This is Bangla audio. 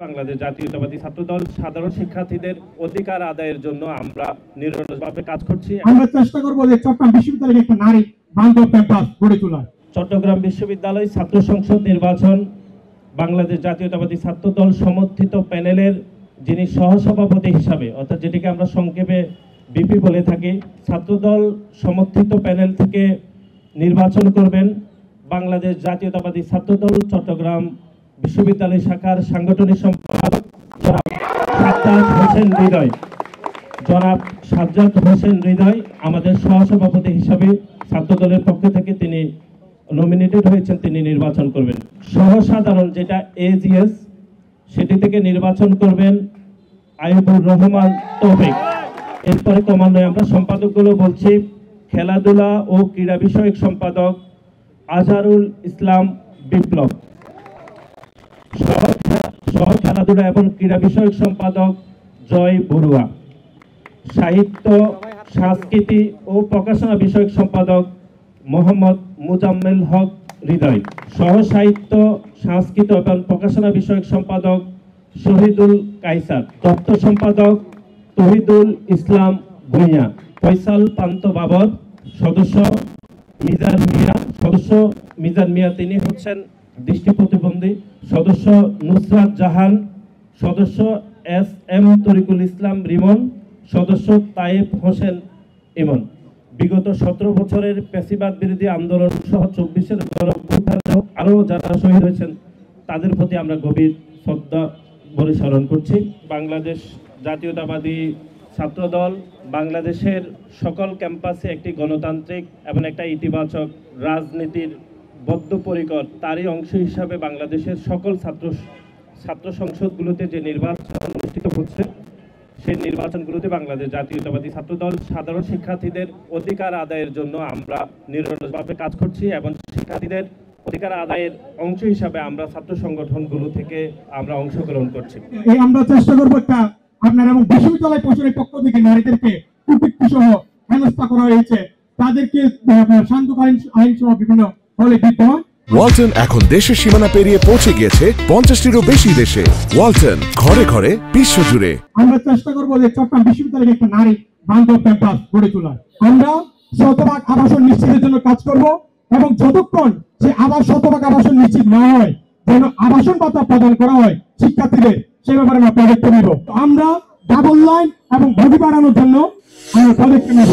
বাংলাদেশ জাতীয়তাবাদী ছাত্রদল সাধারণ শিক্ষার্থীদের অধিকার আদায়ের জন্য আমরা নিরলসভাবে কাজ করছি। আমরা চেষ্টা করব যে চট্টগ্রাম বিশ্ববিদ্যালয়ে একটা নারী বান্ধব ক্যাম্পাস গড়ে তোলা। চট্টগ্রাম বিশ্ববিদ্যালয় ছাত্র সংসদ নির্বাচন বাংলাদেশ জাতীয়তাবাদী ছাত্রদল সমর্থিত প্যানেলের যিনি সহসভাপতি হিসাবে, অর্থাৎ যেটিকে আমরা সংক্ষেপে বিপি বলে থাকি, ছাত্রদল সমর্থিত প্যানেল থেকে নির্বাচন করবেন বাংলাদেশ জাতীয়তাবাদী ছাত্রদল চট্টগ্রাম বিশ্ববিদ্যালয় শাখার সাংগঠনিক সম্পাদক জনাব সাজ্জাদ হোসেন হৃদয় আমাদের সহসভাপতি হিসাবে ছাত্রদলের পক্ষ থেকে তিনি নমিনেটেড হয়েছেন, তিনি নির্বাচন করবেন। সহসাধারণ যেটা এজিএস, সেটি থেকে নির্বাচন করবেন আইয়ুবুর রহমান তৌফিক। এরপরে ক্রমান্বয়ে আমরা সম্পাদকগুলো বলছি। খেলাধুলা ও ক্রীড়া বিষয়ক সম্পাদক আজহারুল ইসলাম বিপ্লব। সহ খেলাধুলা এবং ক্রীড়া বিষয়ক সম্পাদক জয় বড়ুয়া। সাহিত্য সংস্কৃতি ও প্রকাশনা বিষয়ক সম্পাদক মোহাম্মদ মুজাম্মেল হক হৃদয়। সহ সাহিত্য সংস্কৃতি এবং প্রকাশনা বিষয়ক সম্পাদক শহীদুল কাইসার। তথ্য সম্পাদক তহিদুল ইসলাম ভুঁইয়া। ফয়সাল পান্ত বাবর। সদস্য মিজান মিয়া, তিনি হচ্ছেন দৃষ্টি প্রতিবন্ধী। সদস্য নুসরাত জাহান। সদস্য এস এম তরিকুল ইসলাম রিমন। সদস্য তায়েব হোসেন ইমন। বিগত 17 বছরের পেশিবাদ বিরোধী আন্দোলন সহ 24-এর আরো যারা শহীদ হয়েছেন তাদের প্রতি আমরা গভীর শ্রদ্ধা বলে স্মরণ করছি। বাংলাদেশ জাতীয়তাবাদী ছাত্রদল বাংলাদেশের সকল ক্যাম্পাসে একটি গণতান্ত্রিক এবং একটা ইতিবাচক রাজনীতির বদ্ধপরিকর, তারই অংশ হিসাবে বাংলাদেশের সকল ছাত্র সংসদগুলোতে যে নির্বাচন অনুষ্ঠিত হচ্ছে, সেই নির্বাচনগুলোতে বাংলাদেশ জাতীয়তাবাদী ছাত্রদল সাধারণ শিক্ষার্থীদের অধিকার আদায়ের জন্য আমরা নিরলসভাবে কাজ করছি এবং শিক্ষার্থীদের অধিকার আদায়ের অংশ হিসাবে আমরা ছাত্র সংগঠনগুলো থেকে আমরা অংশগ্রহণ করছি। আমরা চেষ্টা করবো একটা আপনার এবং বিশ্ববিদ্যালয় প্রশাসনের পক্ষ থেকে নারীদেরকে কুপিক্তি সহ হেনস্থা করা হয়েছে, তাদেরকে শান্তকালীন আইন সহ বিভিন্ন হলে বিদ্যমান। ওয়ালটন এখন দেশের সীমানা পেরিয়ে পৌঁছে গিয়েছে 50টিরও বেশি দেশে। ওয়ালটন, ঘরে ঘরে বিশ্বজুড়ে। আমরা চেষ্টা করবো যে চট্টগ্রাম বিশ্ববিদ্যালয়ে একটা নারী বান্ধব ক্যাম্পাস গড়ে তোলা। আমরা শতভাগ আবাসন নিশ্চিতের জন্য কাজ করব এবং যতক্ষণ যে শতভাগ আবাসন নিশ্চিত না হয়, যেন আবাসন ভাতা প্রদান করা হয় শিক্ষার্থীদের, সে ব্যাপারে আমরা পদক্ষেপ নেব। আমরা ডাবল লাইন এবং ভোগী বাড়ানোর জন্য আমরা পদক্ষেপ নেব।